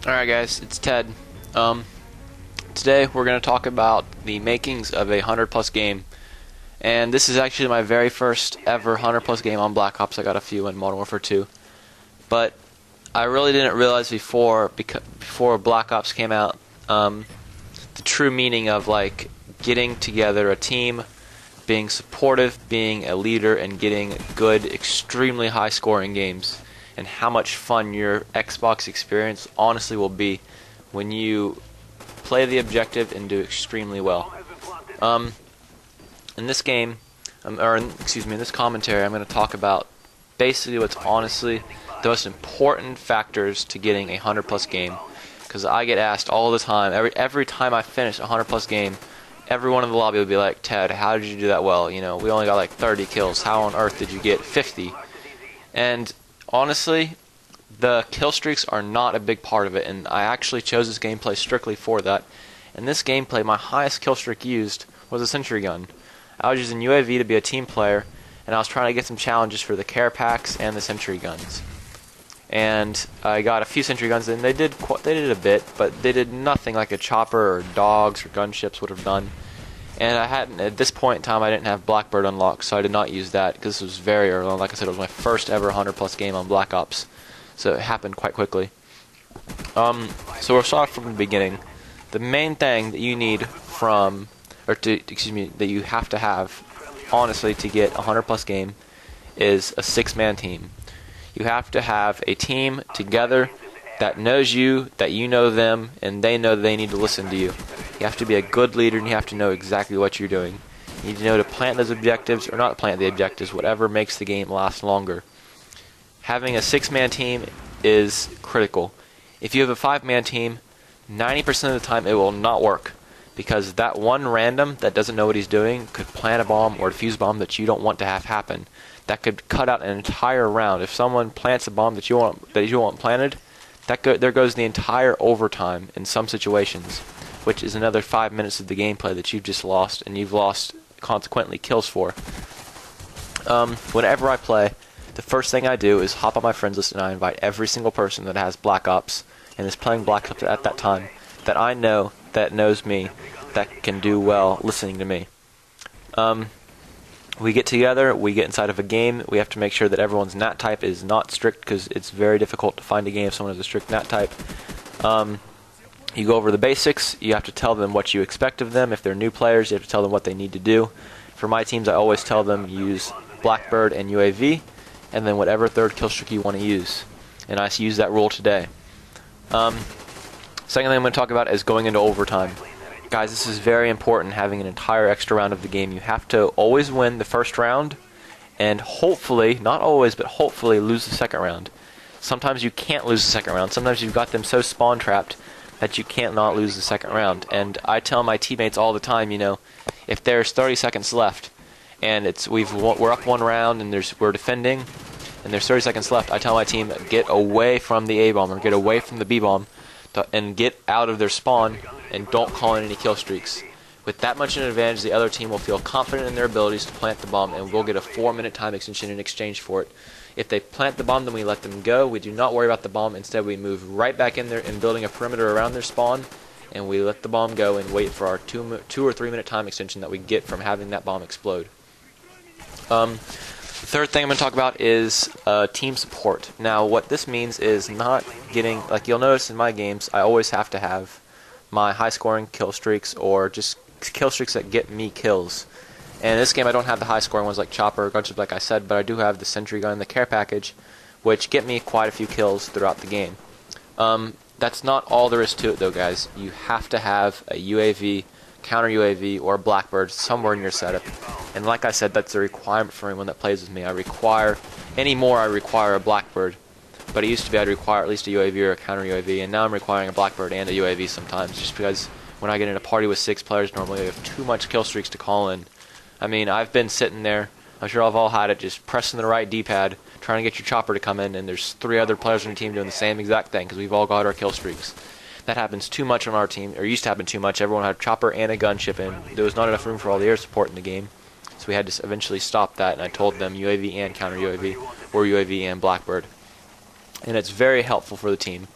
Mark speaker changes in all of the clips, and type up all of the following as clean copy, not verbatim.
Speaker 1: Alright guys, it's Ted. Today we're going to talk about the makings of a 100+ game. And this is actually my very first ever 100+ game on Black Ops. I got a few in Modern Warfare 2. But I really didn't realize before Black Ops came out, the true meaning of like getting together a team, being supportive, being a leader, and getting good, extremely high scoring games. And how much fun your Xbox experience honestly will be when you play the objective and do extremely well. In this game, in this commentary, I'm going to talk about basically what's honestly the most important factors to getting a 100+ game. Because I get asked all the time, every time I finish a 100+ game, everyone in the lobby will be like, Ted, how did you do that well? You know, we only got like 30 kills. How on earth did you get 50? And honestly, the kill streaks are not a big part of it, and I actually chose this gameplay strictly for that. In this gameplay, my highest kill streak used was a sentry gun. I was using UAV to be a team player, and I was trying to get some challenges for the care packs and the sentry guns. And I got a few sentry guns, and they did a bit, but they did nothing like a chopper or dogs or gunships would have done. And at this point in time, I didn't have Blackbird unlocked, so I did not use that because this was very early on. Like I said, it was my first ever 100+ game on Black Ops, so it happened quite quickly. So we'll start from the beginning. The main thing that you need that you have to have, honestly, to get a 100+ game is a 6-man team. You have to have a team together that knows you, that you know them, and they know they need to listen to you. You have to be a good leader, and you have to know exactly what you're doing. You need to know to plant those objectives, or not plant the objectives, whatever makes the game last longer. Having a 6-man team is critical. If you have a 5-man team, 90% of the time it will not work, because that one random that doesn't know what he's doing could plant a bomb or defuse a bomb that you don't want to have happen. That could cut out an entire round. If someone plants a bomb that you want planted, there goes the entire overtime in some situations, which is another 5 minutes of the gameplay that you've just lost, and you've lost consequently kills for. Whenever I play, the first thing I do is hop on my friends list and I invite every single person that has Black Ops and is playing Black Ops at that time that I know, that knows me, that can do well listening to me. We get together, we get inside of a game, we have to make sure that everyone's NAT type is not strict, because it's very difficult to find a game if someone has a strict NAT type. You go over the basics, you have to tell them what you expect of them. If they're new players, you have to tell them what they need to do. For my teams, I always tell them use Blackbird and UAV, and then whatever third kill streak you want to use. And I use that rule today. Second thing I'm going to talk about is going into overtime. Guys, this is very important, having an entire extra round of the game. You have to always win the first round, and hopefully, not always, but hopefully lose the second round. Sometimes you can't lose the second round. Sometimes you've got them so spawn trapped that you can't not lose the second round. And I tell my teammates all the time, you know, if there's 30 seconds left, and we're up one round, and we're defending, and there's 30 seconds left, I tell my team, get away from the A-bomb, or get away from the B-bomb, and get out of their spawn, and don't call in any kill streaks. With that much of an advantage, the other team will feel confident in their abilities to plant the bomb, and we'll get a 4-minute time extension in exchange for it. If they plant the bomb, then we let them go. We do not worry about the bomb. Instead, we move right back in there and building a perimeter around their spawn, and we let the bomb go and wait for our 2 or 3 minute time extension that we get from having that bomb explode. The third thing I'm going to talk about is team support. Now, what this means is not getting, like you'll notice in my games, I always have to have my high-scoring kill streaks, or just kill streaks that get me kills. And in this game, I don't have the high-scoring ones like Chopper or Gunship, like I said, but I do have the Sentry Gun and the Care Package, which get me quite a few kills throughout the game. That's not all there is to it, though, guys. You have to have a UAV, counter UAV, or a Blackbird somewhere in your setup. And like I said, that's a requirement for anyone that plays with me. I require a Blackbird. But it used to be I'd require at least a UAV or a counter UAV, and now I'm requiring a Blackbird and a UAV sometimes, just because when I get in a party with 6 players, normally I have too much kill streaks to call in. I mean, I've been sitting there, I'm sure I've all had it, just pressing the right D-pad, trying to get your chopper to come in, and there's 3 other players on your team doing the same exact thing, because we've all got our kill streaks. That happens too much on our team, or used to happen too much. Everyone had a chopper and a gunship, and there was not enough room for all the air support in the game. So we had to eventually stop that, and I told them UAV and counter UAV, or UAV and Blackbird. And it's very helpful for the team.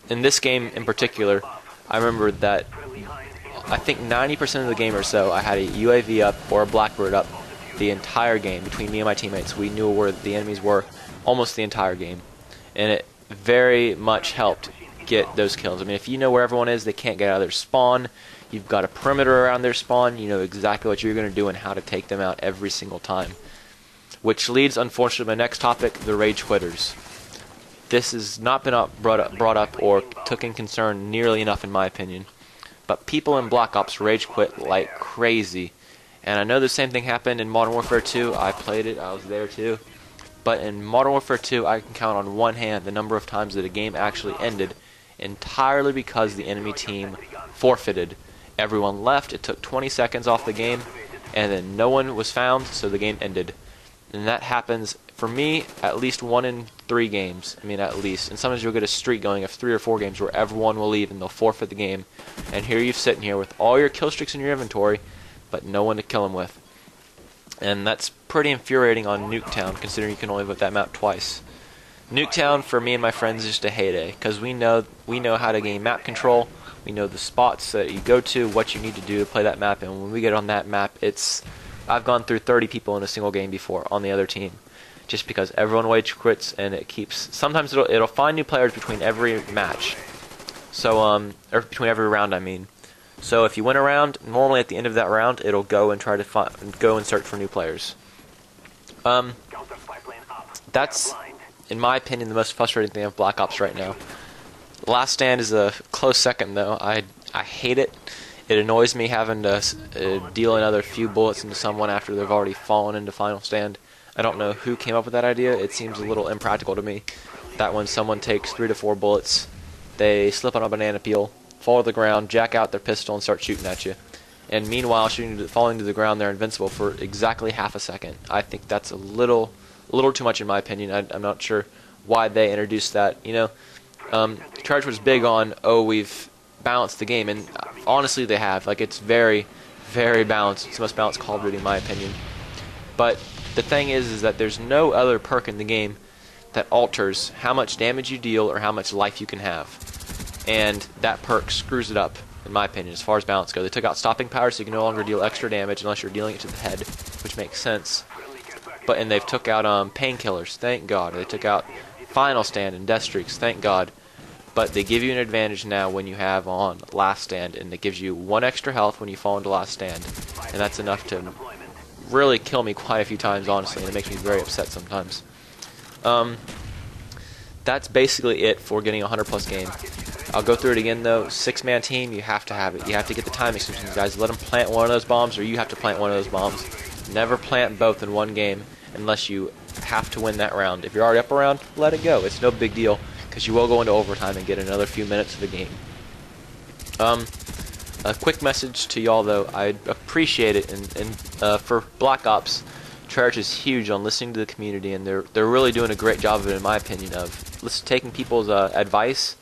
Speaker 1: in this game in particular, I remember that I think 90% of the game or so, I had a UAV up or a Blackbird up the entire game between me and my teammates. We knew where the enemies were almost the entire game, and it very much helped get those kills. I mean, if you know where everyone is, they can't get out of their spawn. You've got a perimeter around their spawn. You know exactly what you're going to do and how to take them out every single time. Which leads, unfortunately, to my next topic, the rage quitters. This has not been brought up or taken concern nearly enough, in my opinion. But people in Black Ops rage quit like crazy. And I know the same thing happened in Modern Warfare 2. I played it. I was there too. But in Modern Warfare 2, I can count on one hand the number of times that a game actually ended entirely because the enemy team forfeited. Everyone left. It took 20 seconds off the game, and then no one was found, so the game ended. And that happens, for me, at least 1 in 3 games. I mean, at least. And sometimes you'll get a streak going of 3 or 4 games where everyone will leave and they'll forfeit the game. And here you're sitting here with all your kill streaks in your inventory, but no one to kill them with. And that's pretty infuriating on Nuketown, considering you can only vote that map twice. Nuketown, for me and my friends, is just a heyday, because we know how to gain map control. We know the spots that you go to, what you need to do to play that map, and when we get on that map, I've gone through 30 people in a single game before on the other team, just because everyone rage quits, and it keeps. Sometimes it'll find new players between every match, so or between every round, I mean. So if you win a round, normally at the end of that round, it'll go and try to go and search for new players. That's, in my opinion, the most frustrating thing of Black Ops right now. Last Stand is a close second, though. I hate it. It annoys me having to deal another few bullets into someone after they've already fallen into Final Stand. I don't know who came up with that idea. It seems a little impractical to me that when someone takes 3 to 4 bullets, they slip on a banana peel, fall to the ground, jack out their pistol, and start shooting at you. And meanwhile, falling to the ground, they're invincible for exactly half a second. I think that's a little too much in my opinion. I'm not sure why they introduced that. You know, Treyarch was big on, we've balanced the game, and honestly they have. Like, it's very, very balanced. It's the most balanced Call of Duty in my opinion. But the thing is that there's no other perk in the game that alters how much damage you deal or how much life you can have. And that perk screws it up, in my opinion, as far as balance goes. They took out stopping power, so you can no longer deal extra damage unless you're dealing it to the head, which makes sense. And they've took out painkillers, thank God. They took out Final Stand and Death Streaks, thank God. But they give you an advantage now when you have on Last Stand, and it gives you 1 extra health when you fall into Last Stand. And that's enough to really kill me quite a few times, honestly, and it makes me very upset sometimes. That's basically it for getting a 100+ game. I'll go through it again, though. 6-man team, you have to have it. You have to get the timing systems, guys. Let them plant one of those bombs, or you have to plant one of those bombs. Never plant both in one game unless you have to win that round. If you're already up a round, let it go. It's no big deal, because you will go into overtime and get another few minutes of the game. A quick message to y'all, though. I'd appreciate it, and for Black Ops, Treyarch is huge on listening to the community, and they're really doing a great job of it, in my opinion, of taking people's advice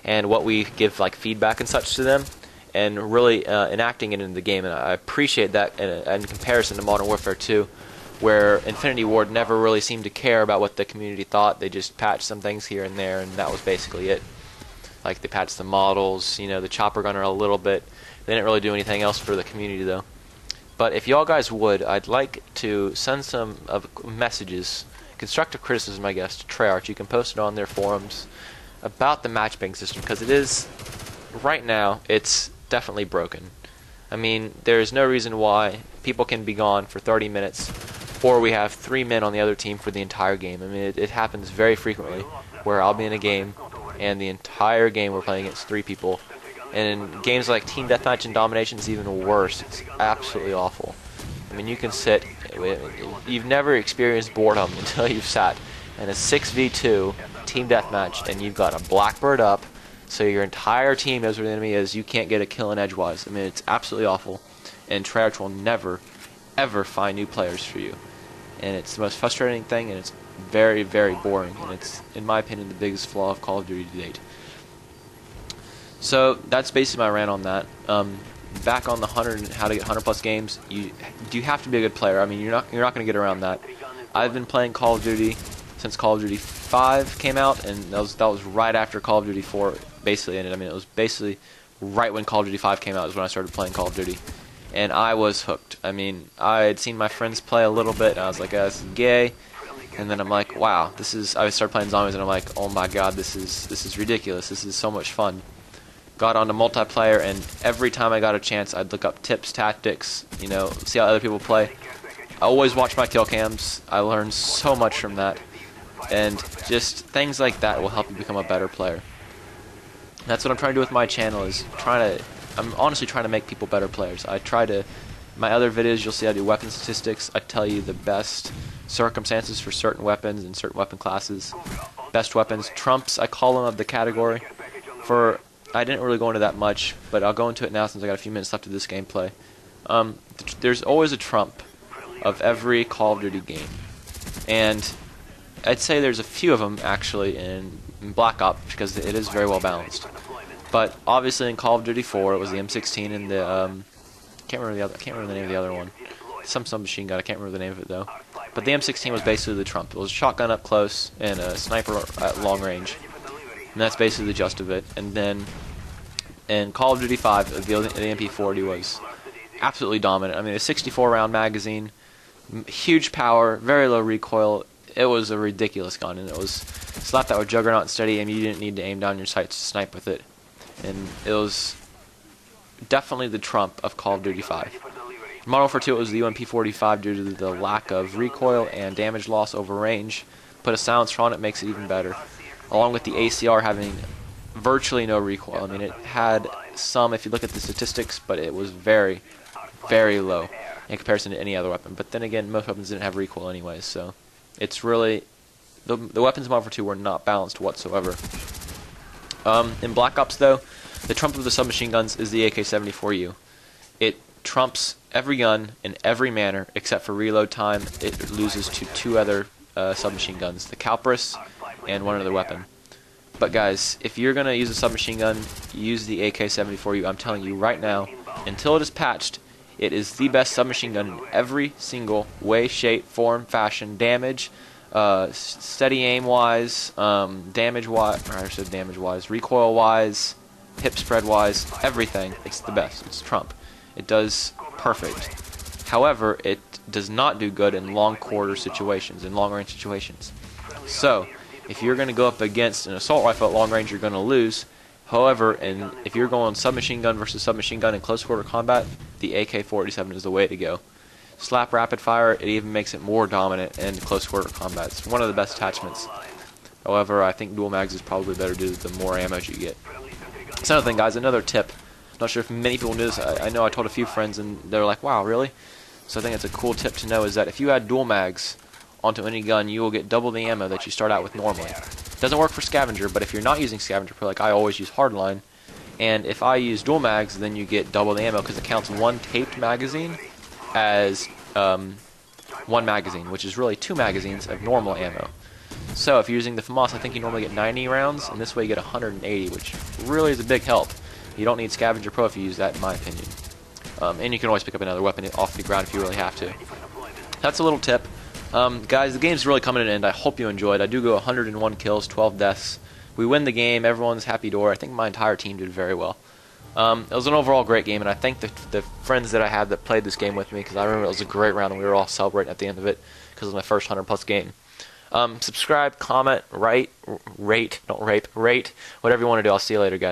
Speaker 1: and what we give, like, feedback and such to them, and really enacting it into the game. And I appreciate that in comparison to Modern Warfare 2, where Infinity Ward never really seemed to care about what the community thought. They just patched some things here and there, and that was basically it. Like, they patched the models, you know, the chopper gunner a little bit. They didn't really do anything else for the community, though. But if y'all guys would, I'd like to send some messages, constructive criticism, I guess, to Treyarch. You can post it on their forums about the matchmaking system, because it is, right now, it's definitely broken. I mean, there's no reason why people can be gone for 30 minutes, or we have 3 men on the other team for the entire game. I mean, it happens very frequently, where I'll be in a game, and the entire game we're playing against 3 people. And in games like Team Deathmatch and Domination, it's even worse. It's absolutely awful. I mean, you can sit, you've never experienced boredom until you've sat in a 6v2 Team Deathmatch, and you've got a Blackbird up, so your entire team knows where the enemy is. You can't get a kill in edgewise. I mean, it's absolutely awful, and Treyarch will never, ever find new players for you. And it's the most frustrating thing, and it's very, very boring, and it's, in my opinion, the biggest flaw of Call of Duty to date. So that's basically my rant on that. Back on the how to get 100+ games, you have to be a good player. I mean, you're not going to get around that. I've been playing Call of Duty since Call of Duty 5 came out, and that was right after Call of Duty 4 basically ended. I mean, it was basically right when Call of Duty 5 came out is when I started playing Call of Duty, and I was hooked. I mean, I had seen my friends play a little bit, and I was like, this is gay. And then I'm like, wow, this is. I started playing zombies, and I'm like, oh my god, this is ridiculous. This is so much fun. Got onto multiplayer, and every time I got a chance, I'd look up tips, tactics, see how other people play. I always watch my kill cams. I learned so much from that, and just things like that will help you become a better player. That's what I'm trying to do with my channel. I'm honestly trying to make people better players. My other videos, you'll see I do weapon statistics. I tell you the best circumstances for certain weapons and certain weapon classes. Best weapons, trumps, I call them of the category. I didn't really go into that much, but I'll go into it now since I got a few minutes left of this gameplay. There's always a trump of every Call of Duty game, and I'd say there's a few of them actually in Black Ops because it is very well balanced. But obviously in Call of Duty 4 it was the M16 and the I can't remember the name of the other one. Some submachine gun. I can't remember the name of it though. But the M16 was basically the trump. It was a shotgun up close and a sniper at long range, and that's basically the gist of it. And then in Call of Duty 5, the MP40 was absolutely dominant. I mean, a 64-round magazine, huge power, very low recoil. It was a ridiculous gun, and it was slapped out with Juggernaut and steady aim. You didn't need to aim down your sights to snipe with it, and it was definitely the trump of Call of Duty 5. Model Warfare 2, it was the UMP45 due to the lack of recoil and damage loss over range. Put a silencer on it, makes it even better. Along with the ACR having virtually no recoil. I mean, it had some if you look at the statistics, but it was very, very low in comparison to any other weapon. But then again, most weapons didn't have recoil anyways, so it's really... The weapons in Model Warfare 2 were not balanced whatsoever. In Black Ops, though, the trump of the submachine guns is the AK-74U. It trumps every gun in every manner except for reload time. It loses to two other submachine guns, the Calpris and one other weapon. But guys, if you're going to use a submachine gun, use the AK-74U. I'm telling you right now, until it is patched, it is the best submachine gun in every single way, shape, form, fashion, damage, steady aim-wise, damage-wise, recoil-wise, hip spread-wise, everything. It's the best. It's trump. It does perfect. However, it does not do good in long quarter situations, in long-range situations. So, if you're going to go up against an assault rifle at long range, you're going to lose. However, if you're going submachine gun versus submachine gun in close quarter combat, the AK-47 is the way to go. Slap rapid fire, it even makes it more dominant in close quarter combat. It's one of the best attachments. However, I think dual mags is probably better due to the more ammo you get. That's another thing, guys, another tip. Not sure if many people knew this. I know I told a few friends and they're like, wow, really? So I think it's a cool tip to know is that if you add dual mags onto any gun, you will get double the ammo that you start out with normally. It doesn't work for Scavenger, but if you're not using Scavenger Pro, like I always use Hardline, and if I use dual mags, then you get double the ammo because it counts one taped magazine as one magazine, which is really two magazines of normal ammo. So if you're using the FAMAS, I think you normally get 90 rounds, and this way you get 180, which really is a big help. You don't need Scavenger Pro if you use that, in my opinion. And you can always pick up another weapon off the ground if you really have to. That's a little tip. Guys, the game's really coming to an end. I hope you enjoyed. I do go 101 kills, 12 deaths. We win the game. Everyone's happy door. I think my entire team did very well. It was an overall great game, and I thank the friends that I had that played this game with me, because I remember it was a great round, and we were all celebrating at the end of it, because it was my first 100-plus game. Subscribe, comment, rate, whatever you want to do. I'll see you later, guys.